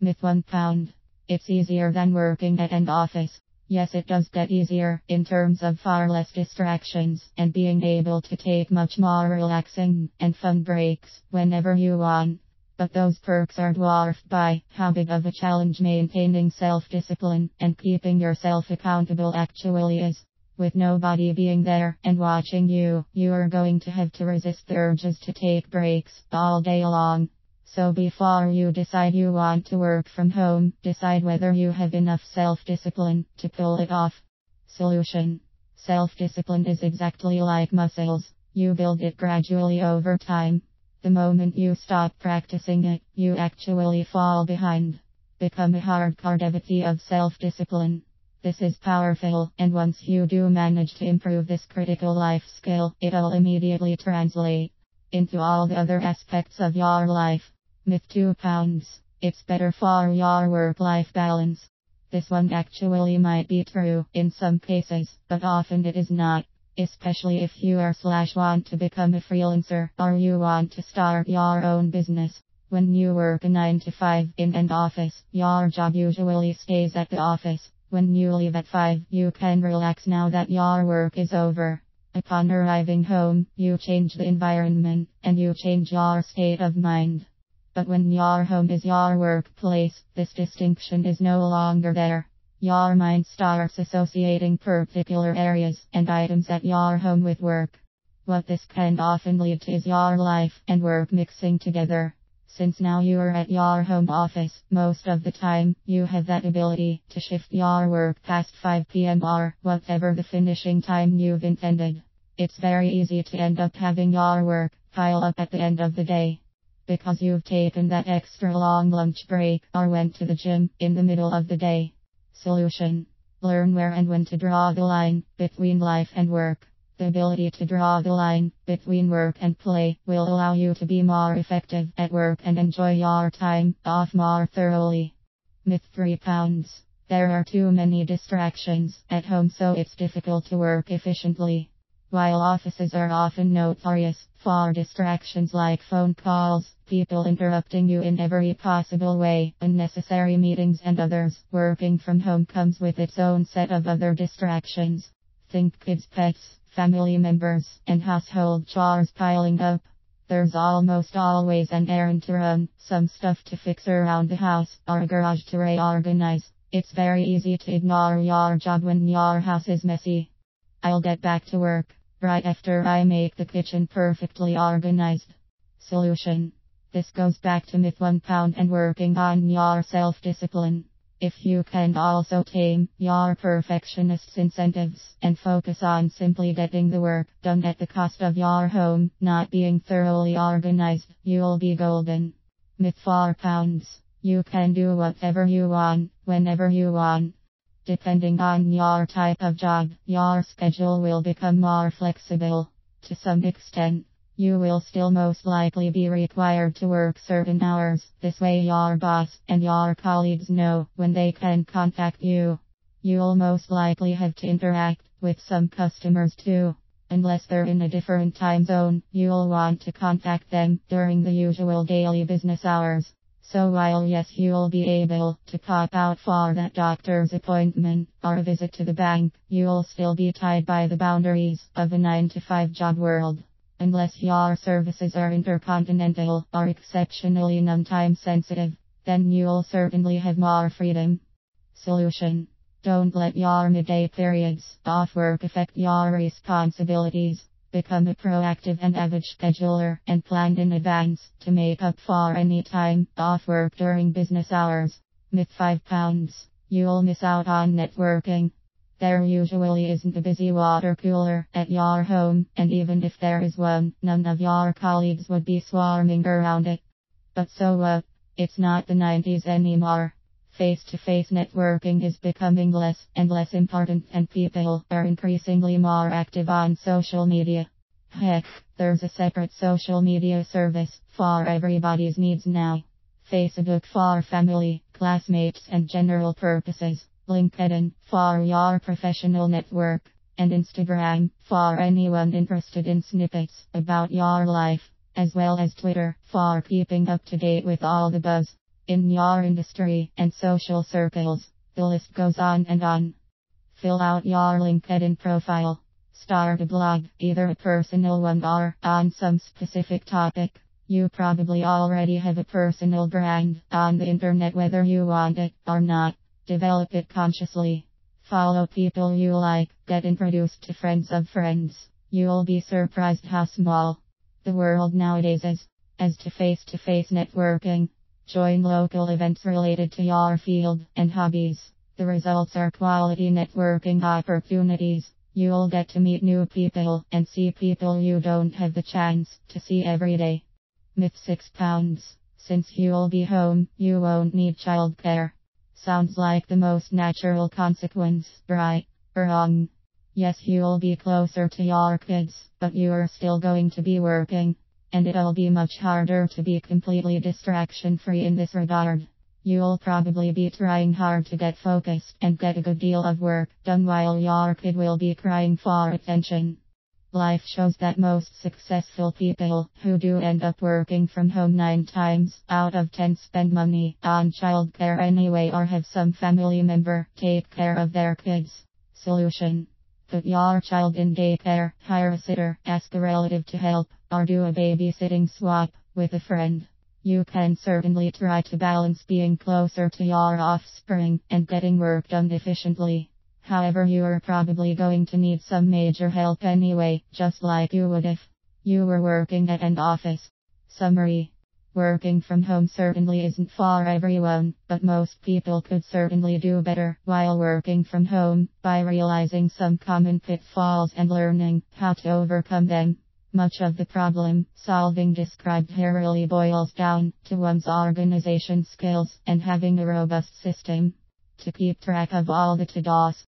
Myth 1 pound. It's easier than working at an office. Yes, it does get easier in terms of far less distractions and being able to take much more relaxing and fun breaks whenever you want. But those perks are dwarfed by how big of a challenge maintaining self-discipline and keeping yourself accountable actually is. With nobody being there and watching you, you are going to have to resist the urges to take breaks all day long. So before you decide you want to work from home, decide whether you have enough self-discipline to pull it off. Solution. Self-discipline is exactly like muscles. You build it gradually over time. The moment you stop practicing it, you actually fall behind. Become a hardcore devotee of self-discipline. This is powerful, and once you do manage to improve this critical life skill, it'll immediately translate into all the other aspects of your life. Myth 2 pounds. It's better for your work-life balance. This one actually might be true in some cases, but often it is not. Especially if you want to become a freelancer or you want to start your own business. When you work a 9 to 5 in an office, your job usually stays at the office. When you leave at 5, you can relax now that your work is over. Upon arriving home, you change the environment and you change your state of mind. But when your home is your workplace, this distinction is no longer there. Your mind starts associating particular areas and items at your home with work. What this can often lead to is your life and work mixing together. Since now you are at your home office, most of the time, you have that ability to shift your work past 5 p.m. or whatever the finishing time you've intended. It's very easy to end up having your work pile up at the end of the day. Because you've taken that extra long lunch break or went to the gym in the middle of the day. Solution. Learn where and when to draw the line between life and work. The ability to draw the line between work and play will allow you to be more effective at work and enjoy your time off more thoroughly. Myth 3 pounds. There are too many distractions at home, so it's difficult to work efficiently. While offices are often notorious for distractions like phone calls, people interrupting you in every possible way, unnecessary meetings and others, working from home comes with its own set of other distractions. Think kids, pets, family members, and household chores piling up. There's almost always an errand to run, some stuff to fix around the house, or a garage to reorganize. It's very easy to ignore your job when your house is messy. I'll get back to work right after I make the kitchen perfectly organized. Solution. This goes back to myth 1 pound and working on your self-discipline. If you can also tame your perfectionist's incentives and focus on simply getting the work done at the cost of your home not being thoroughly organized, you'll be golden. Myth 4 pounds. You can do whatever you want, whenever you want. Depending on your type of job, your schedule will become more flexible. To some extent, you will still most likely be required to work certain hours. This way your boss and your colleagues know when they can contact you. You'll most likely have to interact with some customers too. Unless they're in a different time zone, you'll want to contact them during the usual daily business hours. So while yes, you'll be able to pop out for that doctor's appointment or a visit to the bank, you'll still be tied by the boundaries of a 9 to 5 job world. Unless your services are intercontinental or exceptionally non-time sensitive, then you'll certainly have more freedom. Solution. Don't let your midday periods off work affect your responsibilities. Become a proactive and avid scheduler and plan in advance to make up for any time off work during business hours. Myth 5 pounds. You'll miss out on networking. There usually isn't a busy water cooler at your home, and even if there is one, none of your colleagues would be swarming around it. But so what? It's not the 90s anymore. Face-to-face networking is becoming less and less important, and people are increasingly more active on social media. Heck, there's a separate social media service for everybody's needs now. Facebook for family, classmates and general purposes. LinkedIn for your professional network. And Instagram for anyone interested in snippets about your life. As well as Twitter for keeping up to date with all the buzz. in your industry and social circles. The list goes on and on. Fill out your LinkedIn profile. Start a blog, either a personal one or on some specific topic. You probably already have a personal brand on the internet, whether you want it or not. Develop it consciously. Follow people you like, get introduced to friends of friends. You'll be surprised how small the world nowadays is. As to face-to-face networking, join local events related to your field and hobbies. The results are quality networking opportunities. You'll get to meet new people and see people you don't have the chance to see every day. Myth: £6. Since you'll be home, you won't need childcare. Sounds like the most natural consequence, right? Wrong. Yes, you'll be closer to your kids, but you're still going to be working. And it'll be much harder to be completely distraction-free in this regard. You'll probably be trying hard to get focused and get a good deal of work done while your kid will be crying for attention. Life shows that most successful people who do end up working from home 9 times out of 10 spend money on childcare anyway or have some family member take care of their kids. Solution: put your child in daycare, hire a sitter, ask a relative to help, or do a babysitting swap with a friend. You can certainly try to balance being closer to your offspring and getting work done efficiently. However, you are probably going to need some major help anyway, just like you would if you were working at an office. Summary: working from home certainly isn't for everyone, but most people could certainly do better while working from home by realizing some common pitfalls and learning how to overcome them. Much of the problem solving described here really boils down to one's organization skills and having a robust system to keep track of all the to-dos.